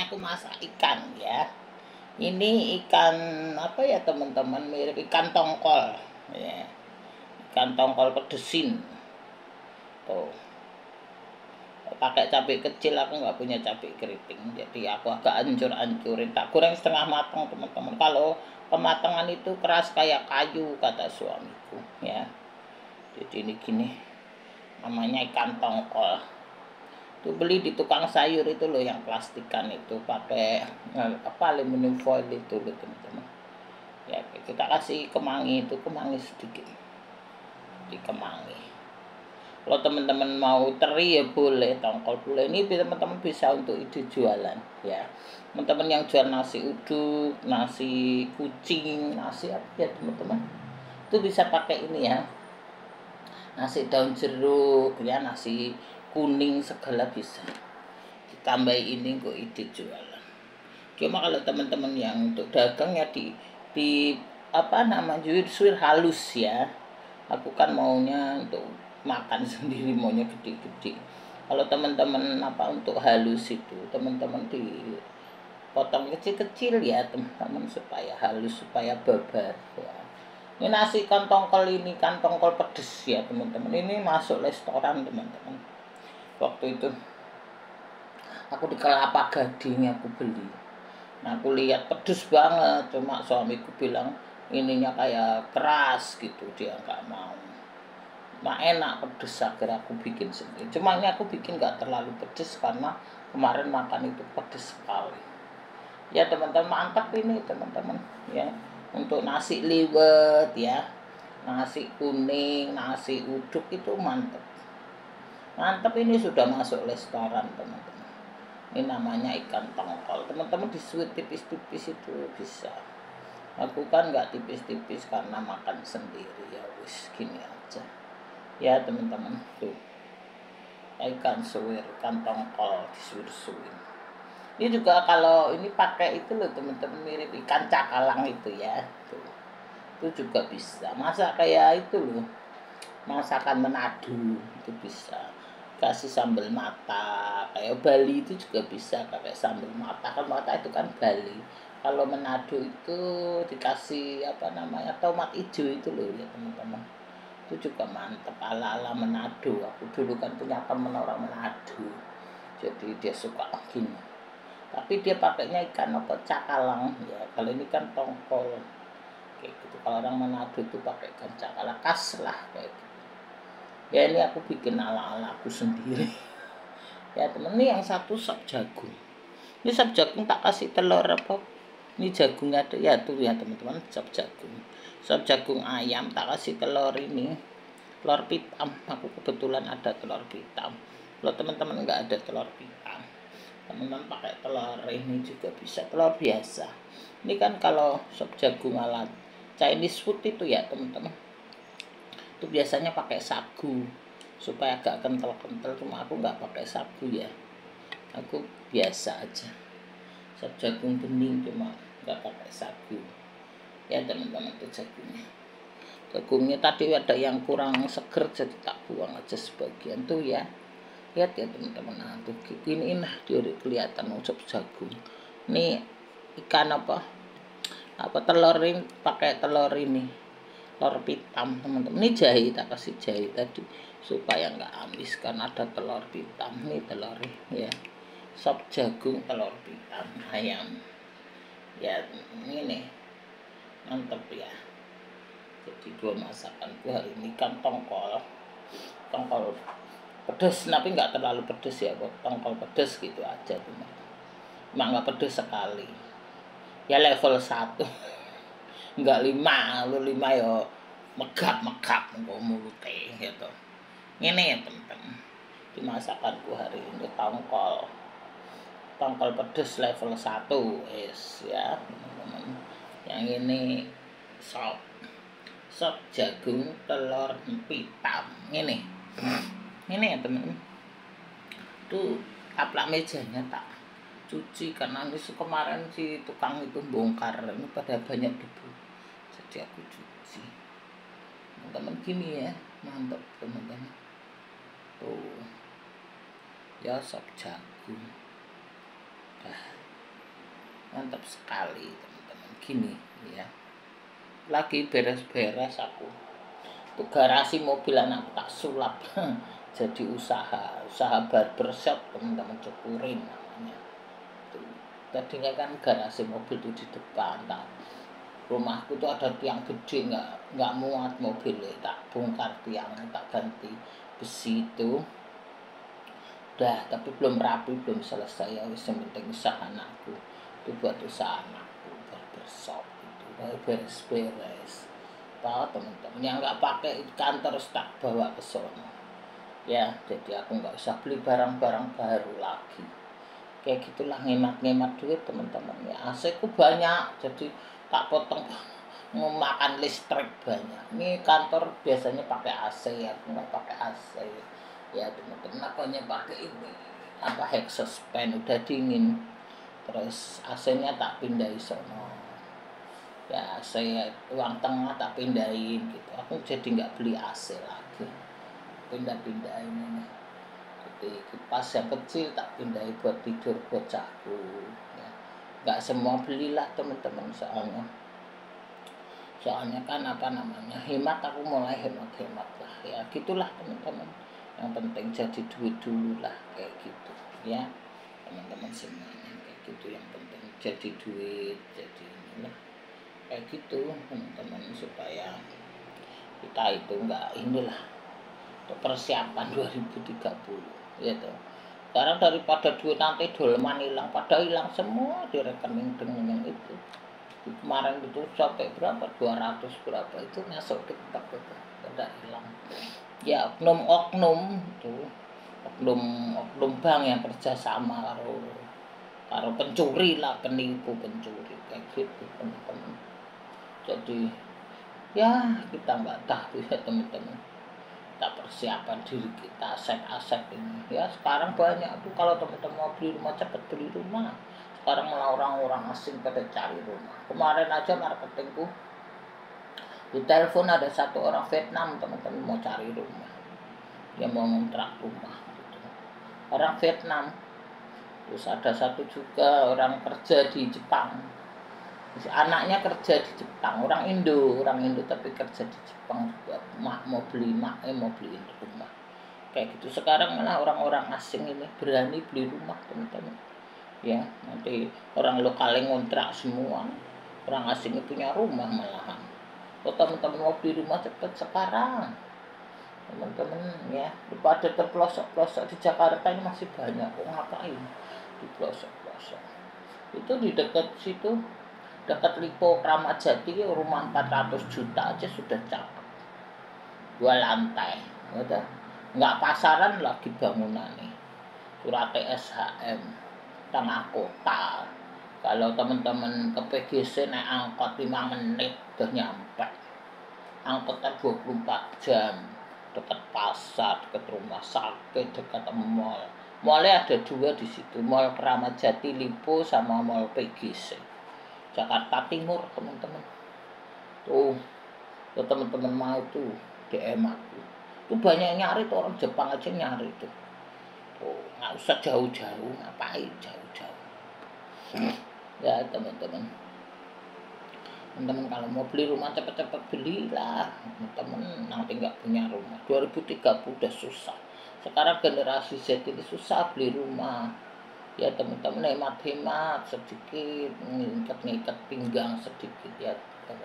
aku masak ikan ya. Ini ikan apa ya teman-teman, mirip ikan tongkol ya. Ikan tongkol pedesin. Tuh. Pakai cabai kecil, aku nggak punya cabai keriting. Jadi aku agak hancur-hancurin. Tak goreng setengah matang teman-teman. Kalau kematangan itu keras kayak kayu kata suamiku ya. Jadi ini gini. Namanya ikan tongkol. Itu beli di tukang sayur itu loh, yang plastikan itu, pakai aluminium foil itu loh teman-teman ya. Kita kasih kemangi, itu kemangi sedikit, di kemangi. Kalau teman-teman mau teri ya boleh, tongkol boleh. Ini teman-teman bisa untuk ide jualan ya. Teman-teman yang jual nasi uduk, nasi kucing, nasi apa ya teman-teman, itu bisa pakai ini ya, nasi daun jeruk ya, nasi kuning segala bisa ditambah ini kok ide jualan. Cuma kalau teman-teman yang untuk dagang ya di apa namanya, suwir halus ya. Aku kan maunya untuk makan sendiri, maunya gede-gede. Kalau teman-teman apa untuk halus itu, teman-teman dipotong kecil-kecil ya teman-teman, supaya halus, supaya babar ya. Ini nasi ikan tongkol, ini ikan tongkol pedes ya teman-teman. Ini masuk restoran teman-teman. Waktu itu aku di Kelapa Gading aku beli. Nah, aku lihat pedes banget, cuma suamiku bilang ininya kayak keras gitu, dia nggak mau. Nah, enak pedes, akhirnya aku bikin sendiri. Cuma ini aku bikin nggak terlalu pedes karena kemarin makan itu pedes sekali. Ya teman-teman, mantap ini teman-teman ya. Untuk nasi liwet ya, nasi kuning, nasi uduk itu mantap. Mantap, ini sudah masuk restoran teman-teman. Ini namanya ikan tongkol. Teman-teman disuit tipis-tipis itu bisa. Aku kan nggak tipis-tipis karena makan sendiri ya, wis gini aja. Ya teman-teman, tuh ikan suwir, ikan tongkol disuir-suir. Ini juga kalau ini pakai itu loh teman-teman, mirip ikan cakalang itu ya. Tuh. Itu juga bisa. Masak kayak itu loh. Masakan Manado itu bisa. Kasih sambal mata, kayak Bali itu juga bisa pakai sambal mata. Kan mata itu kan Bali. Kalau Manado itu dikasih apa namanya, tomat hijau itu loh ya teman-teman. Itu juga mantep, ala-ala Manado. Aku dulu kan punya temen orang Manado, jadi dia suka gini. Tapi dia pakainya ikan apa, cakalang ya. Kalau ini kan tongkol kayak gitu. Kalau orang Manado itu pakai ikan cakalang, khas lah kayak gitu. Ya ini aku bikin ala-ala aku sendiri. Ya temen, ini yang satu sop jagung. Ini sop jagung tak kasih telur apa? Ini jagung ada ya tuh ya teman-teman, sop jagung. Sop jagung ayam tak kasih telur ini. Telur pitam. Aku kebetulan ada telur pitam. Kalau teman-teman nggak ada telur pitam, teman-teman pakai telur ini juga bisa, telur biasa. Ini kan kalau sop jagung ala Chinese food itu ya teman-teman, itu biasanya pakai sagu supaya agak kental-kental. Cuma aku nggak pakai sagu ya, aku biasa aja sop jagung bening, cuma nggak pakai sagu ya teman-teman. Itu jagungnya tadi ada yang kurang seger, jadi tak buang aja sebagian tuh ya. Lihat ya teman-teman, nah tuh ini nah dia kelihatan sop jagung. Ini ikan apa telur ini, pakai telur ini, telur pitam teman-teman. Ini jahe, tak kasih jahe tadi supaya nggak amis kan, ada telur pitam. Ini telur ya, sop jagung telur pitam ayam ya. Ini mantep ya. Jadi dua masakanku hari ini, kan tongkol pedes, tapi nggak terlalu pedes ya, tongkol pedes gitu aja teman. Emang nggak pedes sekali ya, level 1. Enggak 5, lu 5 ya megap-megap engko mulute gitu. Ngene ya teman-teman, di masakanku hari ini tongkol pedes level 1 wis ya teman-teman. Yang ini sop jagung telur pitam ini ya teman-teman. Tuh taplak mejanya tak cuci karena ini kemarin si tukang itu bongkar, ini pada banyak debu, jadi aku cuci teman-teman. Gini ya, mantap teman-teman. Tuh ya sop jagung. mantap sekali teman-teman. Gini ya, lagi beres-beres aku tuh garasi mobil anak tak sulap jadi usaha barbershop teman-teman, Cepurin namanya tuh. Tadinya kan garasi mobil tuh di depan, tak rumahku tuh ada tiang gede, nggak muat mobilnya, tak bongkar tiangnya, tak ganti besi itu. Udah, tapi belum rapi, belum selesai ya. Wis penting usaha anakku. Itu buat usaha anakku, barbershop itu. Beres-beres. Tahu teman-teman, yang nggak pakai kantor terus tak bawa ke sono. Ya, jadi aku nggak usah beli barang-barang baru lagi. Kayak gitulah, ngemat-ngemat duit teman-teman. Ya, AC ku banyak, jadi tak potong memakan listrik banyak. Ini kantor biasanya pakai AC, ya, aku nggak pakai AC. Ya teman-teman, aku hanya pakai ini apa exhaust fan, udah dingin, terus AC-nya tak pindahin sono ya, saya uang tengah tak pindahin gitu. Aku jadi nggak beli AC lagi, pindah-pindahin ini. Jadi kipas yang kecil tak pindahin buat tidur bocahku ya. Nggak semua belilah teman-teman, soalnya kan apa namanya, hemat. Aku mulai hemat lah ya, gitulah teman-teman. Yang penting jadi duit dulu lah, kayak gitu ya teman-teman semuanya, kayak gitu. Yang penting jadi duit, jadi inilah kayak gitu teman-teman, supaya kita itu enggak inilah, untuk persiapan 2030 ya tuh. Sekarang daripada duit nanti dolman hilang, pada hilang semua di rekening dengan yang itu. Kemarin itu sampai berapa, 200 berapa itu masuk ke tempat itu, udah hilang ya. Oknum itu, oknum bank yang kerja sama karo pencuri lah, penipu pencuri kayak gitu teman-teman. Jadi ya kita nggak tahu ya teman-teman, kita persiapan diri kita, aset-aset ini ya. Sekarang banyak tuh, kalau teman-teman mau beli rumah cepat beli rumah. Sekarang malah orang-orang asing pada cari rumah. Kemarin aja marketingku di telepon ada satu orang Vietnam teman-teman, mau cari rumah, dia mau ngontrak rumah gitu. Orang Vietnam. Terus ada satu juga orang kerja di Jepang, anaknya kerja di Jepang, orang Indo tapi kerja di Jepang juga, mau beliin rumah kayak gitu. Sekarang malah orang-orang asing ini berani beli rumah teman-teman ya. Nanti orang lokal yang ngontrak semua, orang asing punya rumah malahan. Kalau teman-teman mau beli rumah cepat sekarang teman-teman ya, daripada terpelosok-pelosok di Jakarta ini masih banyak kok. Ngapain di pelosok-pelosok itu, di dekat situ, dekat Lipo Kramat Jati, rumah 400 juta aja sudah cakep, 2 lantai udah, nggak pasaran lagi bangunannya, surat SHM, tengah kota. Kalau teman-teman ke PGC naik angkot 5 menit udah nyampe. Angkotnya 24 jam, dekat pasar, dekat rumah sakit, dekat mall. Mallnya ada 2 di situ, Mall Kramat Jati Lipo sama Mall PGC Jakarta Timur teman-teman. Tuh, kalau teman-teman mau tuh DM aku. Tuh banyak nyari tuh, orang Jepang aja nyari tuh. Tuh, nggak usah jauh-jauh, ngapain jauh-jauh. Ya teman-teman. Teman-teman kalau mau beli rumah cepat-cepat belilah. Teman-teman nanti nggak punya rumah. 2030 udah susah. Sekarang generasi Z ini susah beli rumah. Ya teman-teman, hemat-hemat sedikit, ngikat-ngikat pinggang sedikit ya,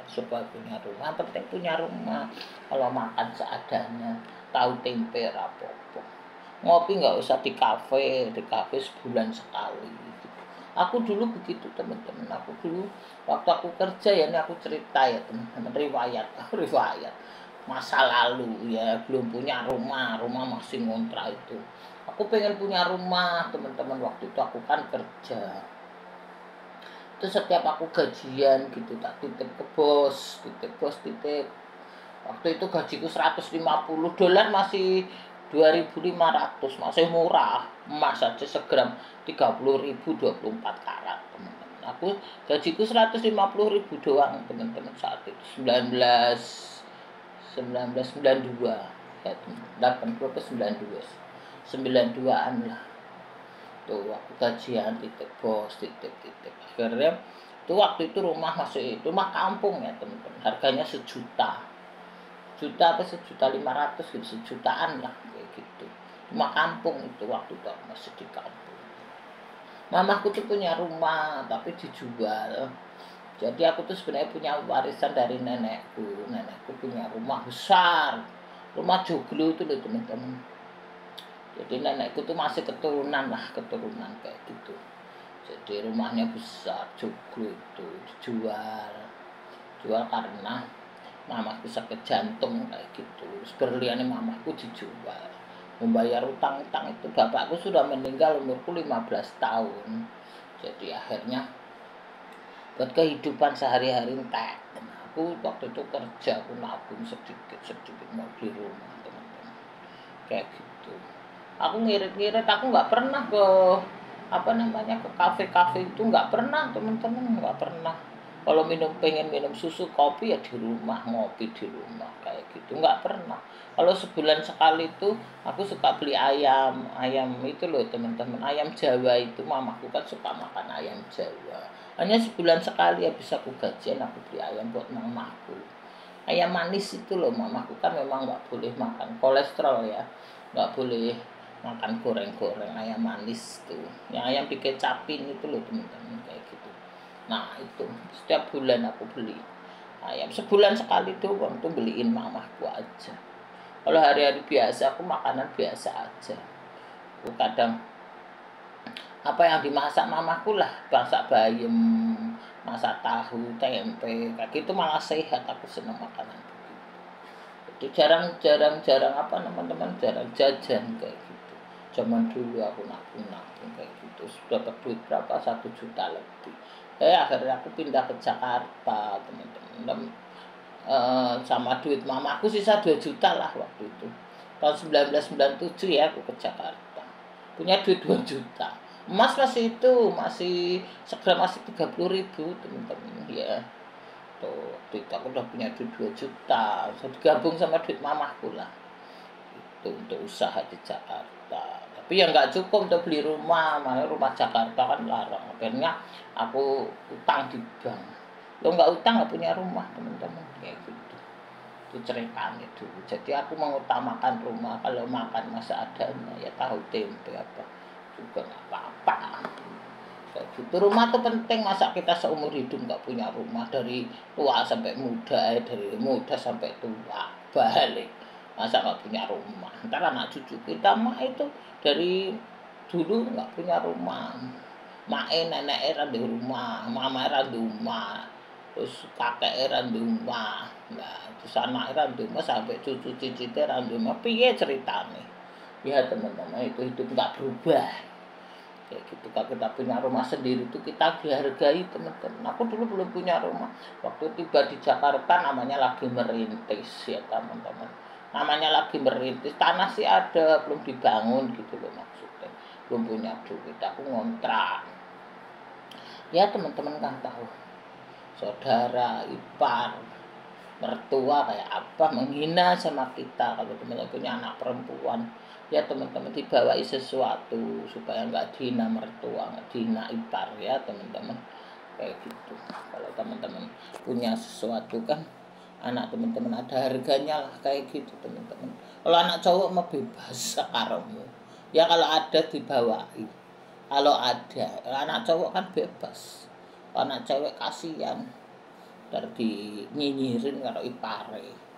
supaya punya rumah. Penting punya rumah. Kalau makan seadanya, tahu tempe rapopo. Ngopi nggak usah di kafe sebulan sekali gitu. Aku dulu begitu teman-teman. Aku dulu waktu aku kerja ya, ini aku cerita ya teman-teman, riwayat masa lalu ya, belum punya rumah masih ngontrak itu. Aku pengen punya rumah teman-teman. Waktu itu aku kan kerja, itu setiap aku gajian gitu tak titip ke bos, waktu itu gajiku $150, masih 2.500, masih murah. Emas aja segram 30.000, 24 karat teman-teman. Aku gajiku 150.000 doang teman-teman saat itu, 1992 ya, 80 ke 92, 92-an lah. Tuh aku gajian titip bos, titip akhirnya itu waktu itu rumah masih rumah kampung ya teman-teman, harganya 1 juta, juta apa 1,5 juta gitu, sejutaan lah kayak gitu. Rumah kampung itu waktu itu aku masih di kampung. Mamaku tuh punya rumah tapi dijual. Jadi aku tuh sebenarnya punya warisan dari nenekku. Nenekku punya rumah besar, rumah joglo itu loh teman-teman. Jadi nenekku tuh masih keturunan lah, keturunan kayak gitu. Jadi rumahnya besar, joglo itu dijual. Jual karena mamaku sakit jantung kayak gitu. Berliannya mamaku dijual. Membayar utang-utang itu bapakku sudah meninggal umurku 15 tahun. Jadi akhirnya buat kehidupan sehari-hari entek. Aku waktu itu kerja, aku nabung sedikit-sedikit mau beli rumah teman-teman. Kayak gitu. Aku ngirit-ngirit, aku nggak pernah ke apa namanya ke kafe-kafe itu, nggak pernah teman-teman, nggak pernah. Kalau pengen minum susu kopi ya di rumah, ngopi di rumah kayak gitu, nggak pernah. Kalau sebulan sekali itu aku suka beli ayam, ayam itu loh teman-teman, ayam Jawa itu mamaku kan suka makan ayam Jawa. Hanya sebulan sekali habis aku gajian aku beli ayam buat mamaku. Ayam manis itu loh, mamaku kan memang nggak boleh makan kolesterol ya, nggak boleh makan goreng-goreng ayam manis tuh. Yang ayam dikecapin itu loh teman-teman kayak gitu. Nah itu setiap bulan aku beli ayam, sebulan sekali doang tuh beliin mamaku aja. Kalau hari-hari biasa aku makanan biasa aja. Aku kadang apa yang dimasak mamaku lah, masak bayam, masak tahu, tempe, kayak gitu malah sehat, aku seneng makanan begitu. Jadi jarang apa teman-teman, jarang jajan kayak gitu. Zaman dulu aku nabung-nabung kayak gitu, sudah dapat duit berapa, 1 juta lebih. Akhirnya aku pindah ke Jakarta teman-teman. Sama duit mamaku sisa 2 juta lah waktu itu. Tahun 1997 ya aku ke Jakarta. Punya duit 2 juta. Emas masih itu, masih segram masih 30.000 teman-teman ya. Tuh, waktu itu aku udah punya duit 2 juta. Bisa digabung sama duit mamaku lah. Itu untuk usaha di Jakarta. Tapi ya nggak cukup untuk beli rumah, makanya rumah Jakarta kan larang. Akhirnya aku utang di bank. Lo nggak utang nggak punya rumah teman-teman kayak gitu. Itu ceritanya dulu. Jadi aku mengutamakan rumah. Kalau makan masa adanya ya tahu tempe apa juga nggak apa-apa. Kayak gitu. Rumah tuh penting, masa kita seumur hidup nggak punya rumah, dari tua sampai muda, dari muda sampai tua balik masa nggak punya rumah. Ntar anak cucu kita mah itu dari dulu nggak punya rumah. Mae nenek era di rumah, mama era di rumah, terus kakek era di rumah, nah terus anak era di rumah sampai cucu cicit era di rumah. Piye ceritanya? Ya teman-teman, itu hidup nggak berubah. Kayak gitu, kalau kita punya rumah sendiri itu kita dihargai teman-teman. Aku dulu belum punya rumah, waktu tiba di Jakarta namanya lagi merintis ya teman-teman, namanya lagi merintis, tanah sih ada belum dibangun gitu loh maksudnya, belum punya duit, aku ngontrak. Ya teman-teman kan tahu, saudara ipar mertua kayak apa menghina sama kita. Kalau teman-teman punya anak perempuan ya teman-teman dibawahi sesuatu supaya nggak dihina mertua, nggak dihina ipar ya teman-teman kayak gitu. Kalau teman-teman punya sesuatu kan anak teman-teman ada harganya lah kayak gitu teman-teman. Kalau anak cowok mah bebas sekarangmu ya, kalau ada dibawahi, kalau ada. Kalau anak cowok kan bebas, kalau anak cewek kasihan ntar nyinyirin karo ipare.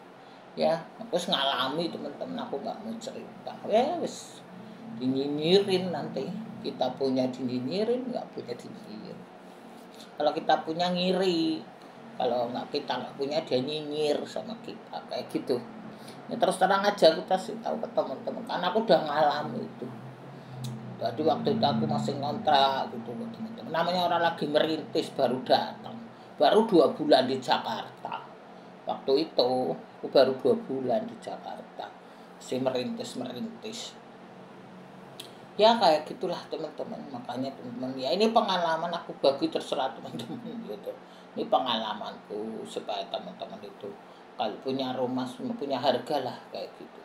Ya aku ngalami teman-teman, aku nggak mau cerita ya wis, dinyinyirin nanti. Kita punya dinyinyirin, nggak punya dinyinyirin. Kalau kita punya ngiri, kalau kita nggak punya dia nyinyir sama kita kayak gitu. Ya terus terang aja kita sih tahu ke teman-teman, karena aku udah ngalami itu. Jadi waktu itu aku masih ngontrak gitu teman-teman. Namanya orang lagi merintis baru datang, baru 2 bulan di Jakarta. Waktu itu aku baru 2 bulan di Jakarta, masih merintis. Ya kayak gitulah teman-teman. Makanya teman-teman ya, ini pengalaman aku bagi, terserah teman-teman gitu. Ini pengalamanku supaya teman-teman itu kalau punya rumah punya harga lah kayak gitu.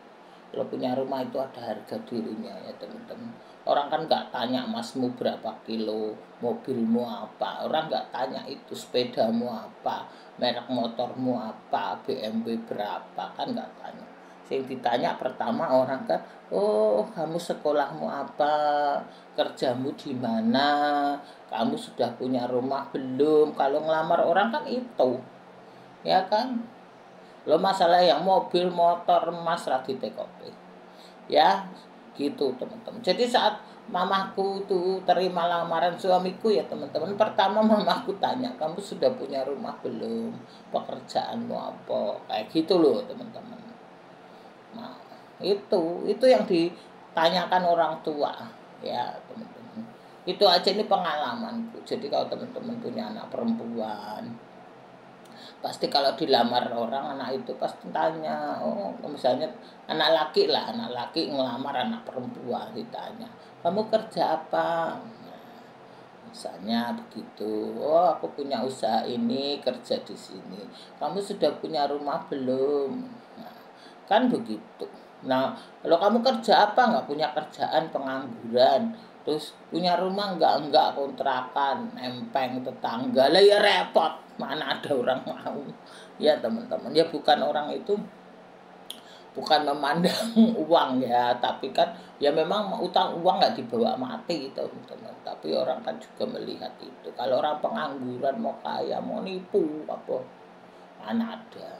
Kalau punya rumah itu ada harga dirinya ya teman-teman. Orang kan nggak tanya masmu berapa kilo, mobilmu apa. Orang nggak tanya itu sepedamu apa, merek motormu apa, BMW berapa, kan nggak tanya. Yang ditanya pertama orang kan, oh kamu sekolahmu apa, kerjamu di mana, kamu sudah punya rumah belum. Kalau ngelamar orang kan itu, ya kan. Lo masalah yang mobil, motor, emas lagi tekopi. Ya, gitu teman-teman. Jadi saat mamaku tuh terima lamaran suamiku ya teman-teman, pertama mamaku tanya, kamu sudah punya rumah belum, pekerjaanmu apa, kayak gitu loh teman-teman. Nah, itu yang ditanyakan orang tua ya teman-teman. Itu aja ini pengalamanku. Jadi kalau teman-teman punya anak perempuan, pasti kalau dilamar orang, anak itu pasti tanya, oh misalnya anak laki ngelamar anak perempuan, ditanya, kamu kerja apa? Nah, misalnya begitu, oh aku punya usaha ini, kerja di sini. Kamu sudah punya rumah belum? Nah, kan begitu. Nah, kalau kamu kerja apa? Nggak punya kerjaan, pengangguran. Terus punya rumah enggak kontrakan, empeng tetangga. Lah ya repot. Mana ada orang mau. Ya teman-teman, ya bukan orang itu bukan memandang uang ya, tapi kan ya memang utang uang nggak dibawa mati gitu teman-teman. Tapi orang kan juga melihat itu. Kalau orang pengangguran mau kaya, mau nipu apa, mana ada.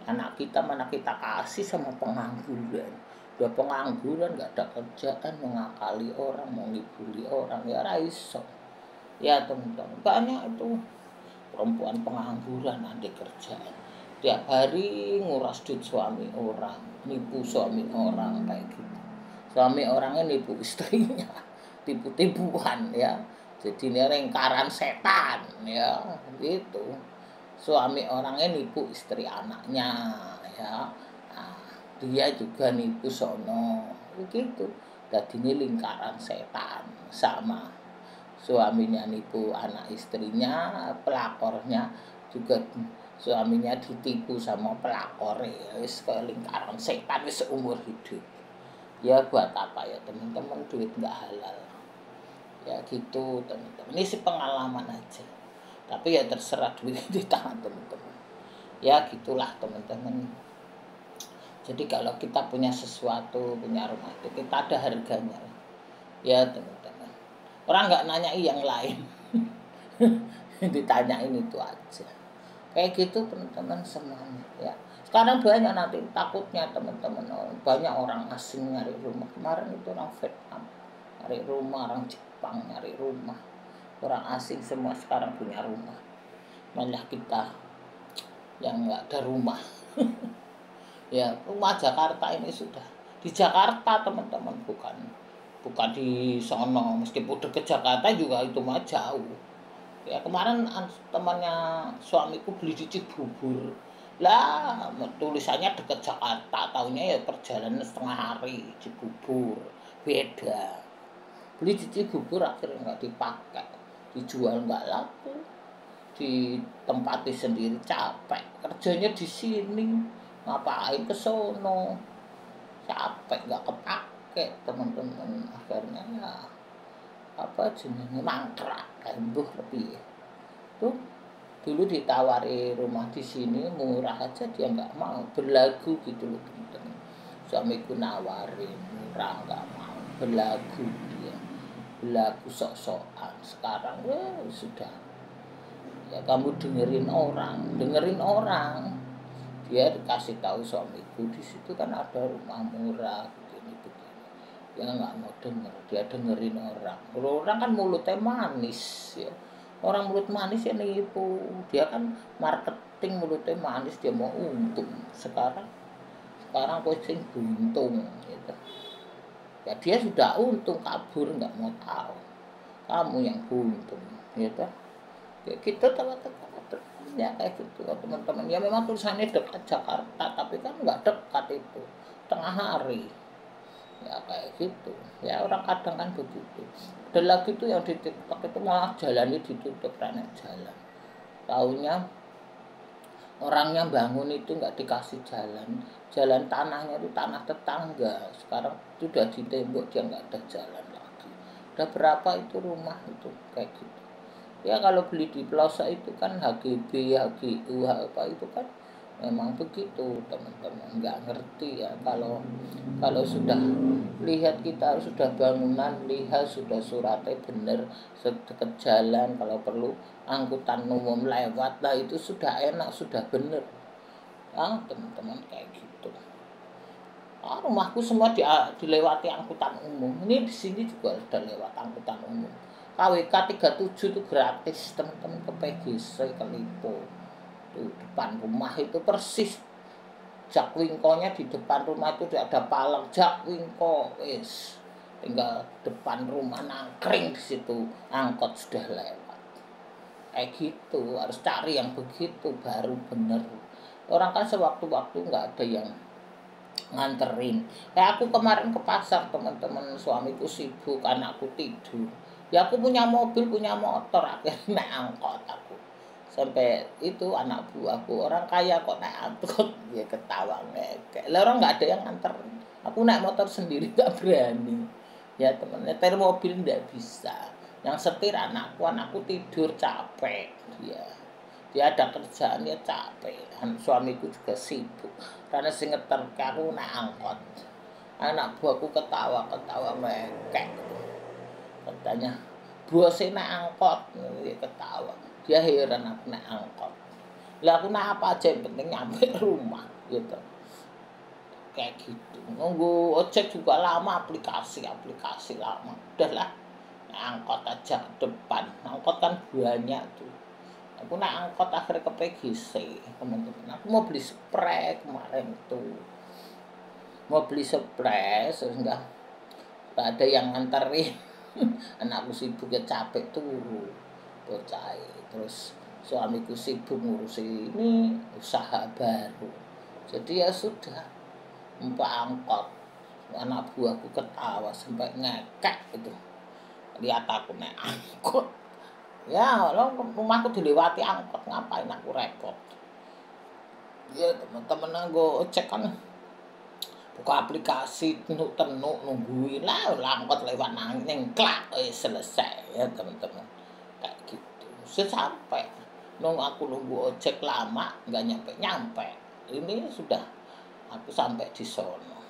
Anak kita mana kita kasih sama pengangguran. Udah pengangguran nggak ada kerjaan, mengakali orang, mau ngibuli orang, ya raiso. Ya teman-teman, banyak itu perempuan pengangguran nanti kerjaan. Tiap hari nguras duit suami orang, nipu suami orang kayak gitu. Suami orangnya nipu istrinya, tipu-tipuan ya. Jadi ini lingkaran setan ya, gitu. Suami orangnya nipu istri anaknya ya. Nah, dia juga nipu sono begitu. Jadi ini lingkaran setan sama. Suaminya nipu anak istrinya, pelakornya juga suaminya ditipu sama pelakor ya. Wis kayak lingkaran setan wis seumur hidup. Ya buat apa ya teman-teman, duit nggak halal. Ya gitu teman-teman. Ini sih pengalaman aja. Tapi ya terserah duit di tangan teman-teman. Ya gitulah teman-teman. Jadi kalau kita punya sesuatu, punya rumah itu, kita ada harganya. Ya teman-teman. Orang nggak nanyai yang lain. Ditanyain itu aja. Kayak gitu teman-teman semuanya ya. Sekarang banyak nanti takutnya teman-teman, banyak orang asing nyari rumah. Kemarin itu orang Vietnam nyari rumah, orang Jepang nyari rumah. Orang asing semua sekarang punya rumah. Malah kita yang nggak ada rumah. Ya, rumah Jakarta ini sudah di Jakarta teman-teman, bukan di sono. Meskipun dekat Jakarta juga itu mah jauh. Ya kemarin temannya suamiku beli di Cibubur. Lah tulisannya dekat Jakarta, taunya ya perjalanan setengah hari Cibubur. Beda. Beli di Cibubur akhirnya nggak dipakai, dijual nggak laku, ditempati sendiri capek. Kerjanya di sini, ngapain ke sono, capek nggak kepake teman-teman. Akhirnya ya apa jenenge mangkrak embuh lebih tuh. Dulu ditawari rumah di sini murah aja dia nggak mau, berlagu gitu loh teman-teman. Suamiku nawarin murah nggak mau, berlagu dia, berlagu sok-sokan. Sekarang sudah ya, kamu dengerin orang. Dia dikasih tahu suamiku di situ kan ada rumah murah begini. Dia nggak mau denger, dia dengerin orang kan mulutnya manis ya. Orang mulut manis ya nipu, dia kan marketing mulutnya manis, dia mau untung. Sekarang kucing buntung gitu ya. Dia sudah untung kabur, nggak mau tahu, kamu yang buntung gitu ya. Kita teman-teman ya kayak gitu teman-teman. Ya memang tulisannya dekat Jakarta, tapi kan nggak dekat, itu tengah hari ya kayak gitu ya. Orang kadang kan begitu. Dan lagi tuh yang di TikTok itu malah jalannya ditutup, karena jalan taunya Orangnya bangun itu nggak dikasih jalan tanahnya itu tanah tetangga. Sekarang sudah ditembok, dia nggak ada jalan lagi. Udah berapa itu rumah itu kayak gitu. Ya kalau beli di pelosok itu kan HGB, HGU, apa itu kan memang begitu teman-teman. Nggak ngerti ya kalau sudah lihat kita sudah bangunan, lihat sudah suratnya bener, dekat jalan, kalau perlu angkutan umum lewat lah itu sudah enak, sudah bener. Ah teman-teman kayak gitu. Rumahku semua dilewati angkutan umum. Ini di sini juga sudah lewat angkutan umum. KWK 37 itu gratis teman-teman, ke PGC, ke Lipo. Tuh, depan rumah itu persis Jakwingkonya di depan rumah itu ada palang Jakwingko, wis tinggal depan rumah nangkring di situ, angkot sudah lewat. Kayak gitu, harus cari yang begitu baru bener. Orang kan sewaktu-waktu nggak ada yang nganterin. Kayak aku kemarin ke pasar teman-teman, suamiku sibuk, anakku tidur. Ya aku punya mobil, punya motor, akhirnya naik angkot aku. Sampai itu anak buahku, orang kaya kok naik angkot, dia ketawa ngekek. Lah orang nggak ada yang nganter. Aku naik motor sendiri nggak berani. Ya temen, nyetir mobil nggak bisa. Yang setir anakku tidur capek dia ada kerjaan ya capek. Suamiku juga sibuk karena sing ngeter aku naik angkot. Anak buahku ketawa mekek, katanya bosnya naik angkot, dia ketawa, dia heran aku naik angkot. Lah aku naik apa aja yang penting nyampe rumah gitu, kayak gitu. Nunggu ojek juga lama, aplikasi lama, udahlah angkot aja depan. Angkot kan banyak tuh. Aku naik angkot akhirnya ke PGC teman-teman. Aku mau beli spray kemarin tuh, mau beli spray terus enggak ada yang nganterin. Anakku sibuk ya capek turu bocah, terus suamiku sibuk ngurusi ini usaha baru, jadi ya sudah numpak angkot. Anak buahku ketawa sampai ngekek itu lihat aku naik angkot. Ya, lo rumahku dilewati angkot, ngapain aku repot? Ya teman-teman, aku cek kan buka aplikasi tenuk nungguin lah angkot lewat nanging klak selesai ya teman-teman, kayak gitu. Sampai aku nunggu ojek lama nggak nyampe. Ini sudah aku sampai di sono,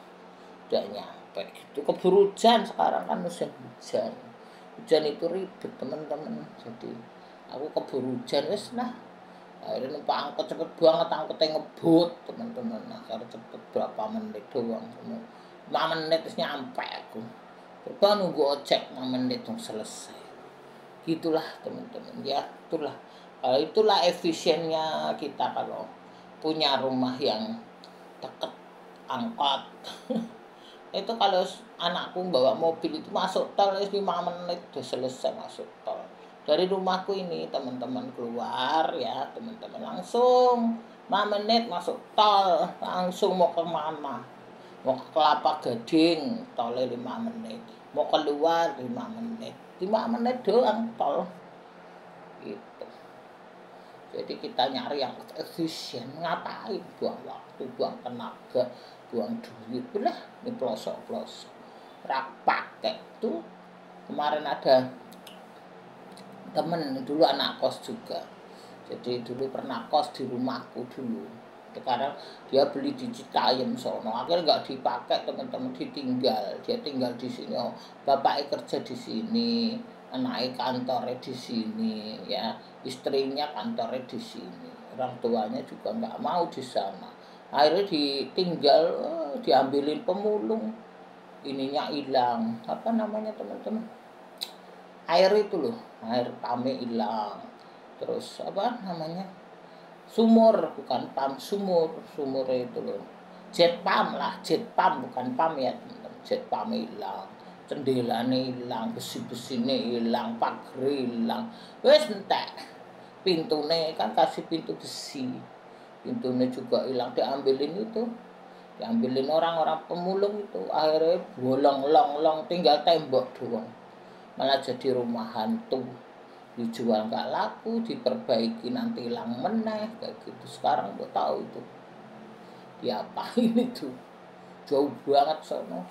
udah nyampe gitu. Keburu hujan, sekarang kan musim hujan itu ribet teman-teman, jadi aku keburu hujan wis nah. Akhirnya numpak angkot cepet banget, angkotnya ngebut teman-teman. Akhirnya cepet berapa menit doang, 5 menit terus nyampe aku. Coba nunggu ojek 5 menit dong selesai. Gitulah teman-teman, ya itulah efisiennya kita kalau punya rumah yang deket angkot. Itu kalau anakku bawa mobil itu masuk tol 5 menit udah selesai masuk tol. Dari rumahku ini teman-teman keluar ya teman-teman, langsung 5 menit masuk tol, langsung mau ke mana, mau ke Kelapa Gading tolnya 5 menit, mau keluar 5 menit, 5 menit doang tol gitu. Jadi kita nyari yang efisien, ngapain buang waktu, buang tenaga, buang duit lah di pelosok-pelosok rak pakai tuh. Kemarin ada temen dulu anak kos juga, jadi dulu pernah kos di rumahku dulu. Sekarang dia beli di Citayam sono, akhirnya nggak dipakai teman-teman, ditinggal. Dia tinggal di sini, bapaknya kerja di sini, anaknya kantornya di sini, ya istrinya kantornya di sini, orang tuanya juga nggak mau di sana. Akhirnya ditinggal, diambilin pemulung, ininya hilang, apa namanya teman-teman, air itu loh, air pame hilang, terus apa namanya, sumur, bukan pam, sumur itu loh, jet pump bukan pam ya teman-teman, jet pump hilang, cendelane hilang, besi-besine hilang, pagar hilang, wes entek. Pintune kan kasih pintu besi, pintunya juga hilang, diambilin orang-orang pemulung itu. Akhirnya bolong long tinggal tembok doang, malah jadi rumah hantu. dijual nggak laku, diperbaiki nanti hilang meneh kayak gitu. Sekarang gue tahu itu diapain itu, jauh banget sono.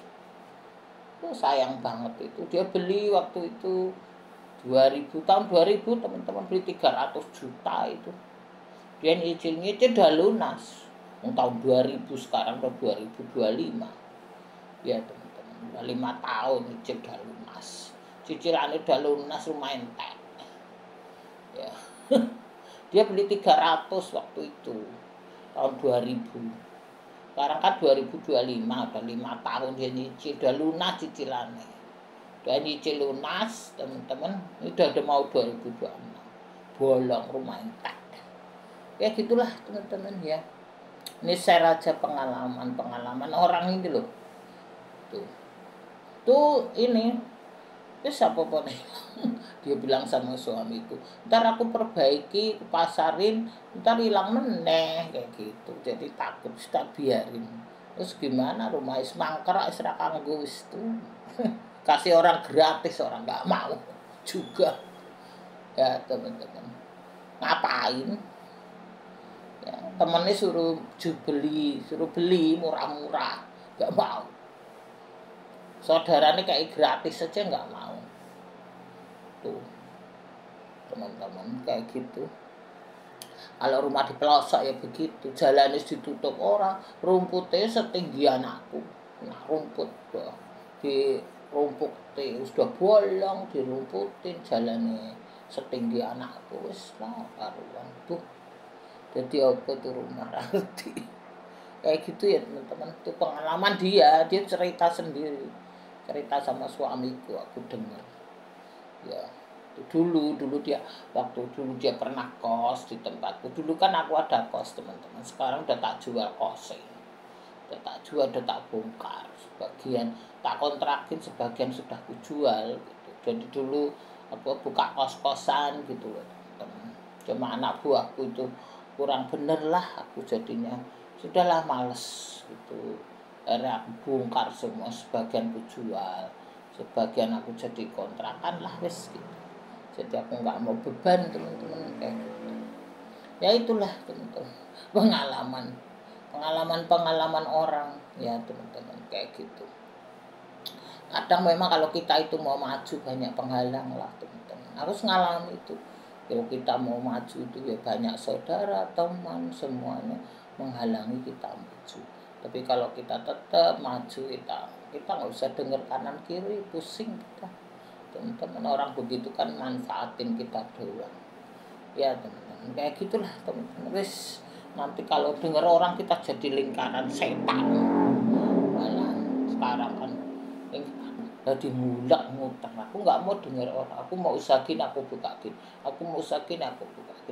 Sayang banget itu, dia beli waktu itu 2000, tahun 2000 teman-teman, beli 300 juta itu. Dia nyicil-nyicil udah lunas. Tahun 2000, sekarang udah 2025. Ya teman-teman, udah 5 tahun nyicil udah lunas. Cicilannya udah lunas, rumah entek. Ya. Dia beli 300 waktu itu, tahun 2000. Sekarang kan 2025, udah 5 tahun dia nyicil, udah lunas cicilannya. Udah nyicil lunas teman-teman, ini udah mau 2026. Bolong, rumah entek. Ya gitulah teman-teman ya. Ini share aja pengalaman orang ini loh. Tuh ini, terus apa nih? Dia bilang sama suamiku, ntar aku perbaiki, aku pasarin, ntar hilang meneh kayak gitu. Jadi takut, tak biarin. Terus gimana, rumah is mangker, is ra kanggo wis tuh. Kasih orang gratis, orang nggak mau juga. Ya teman-teman, ngapain? Ya, temennya suruh beli murah-murah, nggak mau. Saudaranya kayak gratis aja nggak mau. Tuh teman-teman kayak gitu. Kalau rumah di pelosok ya begitu, jalannya ditutup orang, rumputnya setinggi anakku. Nah rumput di rumput sudah bolong, dirumputin, jalannya setinggi anakku, wis lah karuan tuh. Jadi apa tuh rumah arti kayak gitu ya teman-teman. Itu pengalaman dia cerita sendiri, cerita sama suamiku, aku dengar. Ya dulu dia waktu dulu dia pernah kos di tempatku. Dulu kan aku ada kos teman-teman, sekarang udah tak jual kosnya, udah tak jual, udah tak bongkar, sebagian tak kontrakin, sebagian sudah kujual gitu. Jadi dulu aku buka kos-kosan gitu loh teman-teman. Cuma anak buahku itu kurang bener lah, aku jadinya sudahlah males gitu. Akhirnya aku bongkar semua, sebagian aku jual, sebagian aku jadi kontrakan lah wes gitu. Jadi aku nggak mau beban teman-teman kayak gitu. Ya itulah teman-teman, pengalaman orang ya teman-teman kayak gitu. Kadang memang kalau kita itu mau maju banyak penghalang lah teman-teman, harus ngalami itu. Kalau kita mau maju itu ya banyak saudara, teman, semuanya menghalangi kita maju. Tapi kalau kita tetap maju, kita nggak usah dengar kanan kiri, pusing kita. Teman-teman, orang begitu kan manfaatin kita doang. Ya teman-teman, kayak gitulah teman-teman. Wis nanti kalau dengar orang kita jadi lingkaran setan. Malah sekarang kan jadi muter. Aku nggak mau dengar orang. Aku mau usahain, aku bukain.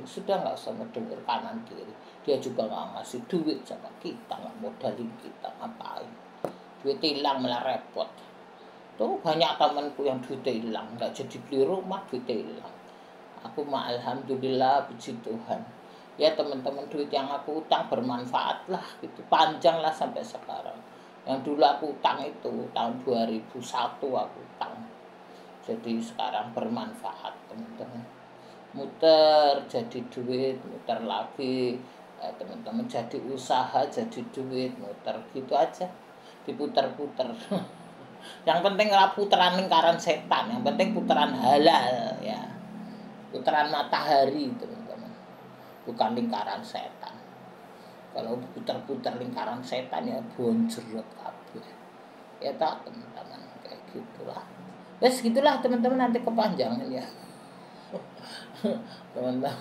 Sudah nggak usah mendengar kanan kiri. Dia juga nggak ngasih duit sama kita, nggak modalin kita, ngapain? Duit hilang malah repot. Tuh banyak temanku yang duit hilang, nggak jadi beli rumah, duit hilang. Aku mah alhamdulillah, puji Tuhan. Ya teman-teman, duit yang aku utang bermanfaat lah gitu, panjang lah sampai sekarang. Yang dulu aku utang itu tahun 2001 aku utang. Jadi sekarang bermanfaat teman-teman. Muter jadi duit, muter lagi. Teman-teman jadi usaha, jadi duit, muter gitu aja. Diputer-puter. Yang penting ora puteran lingkaran setan, yang penting puteran halal ya. Putaran matahari teman-teman. Bukan lingkaran setan. Kalau putar-putar lingkaran setan ya bonjrot kabeh. Ya tak teman-teman, kayak gitulah. Wes gitulah teman-teman, nanti kepanjangan ya. Teman-teman,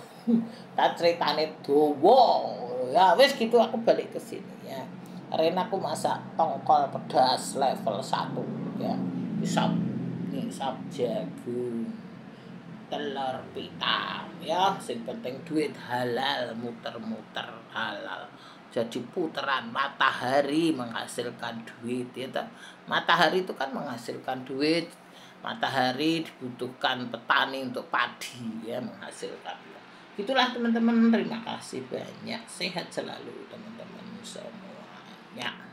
tak ceritane dawa. Ya wes gitu, aku balik ke sini ya. Rena aku masak tongkol pedas level 1 ya. Sop jagung, telur pita ya, sing penting duit halal, muter-muter halal. Jadi putaran matahari menghasilkan duit ya. Matahari itu kan menghasilkan duit. Matahari dibutuhkan petani untuk padi ya, menghasilkan. Itulah teman-teman, terima kasih banyak. Sehat selalu teman-teman semuanya.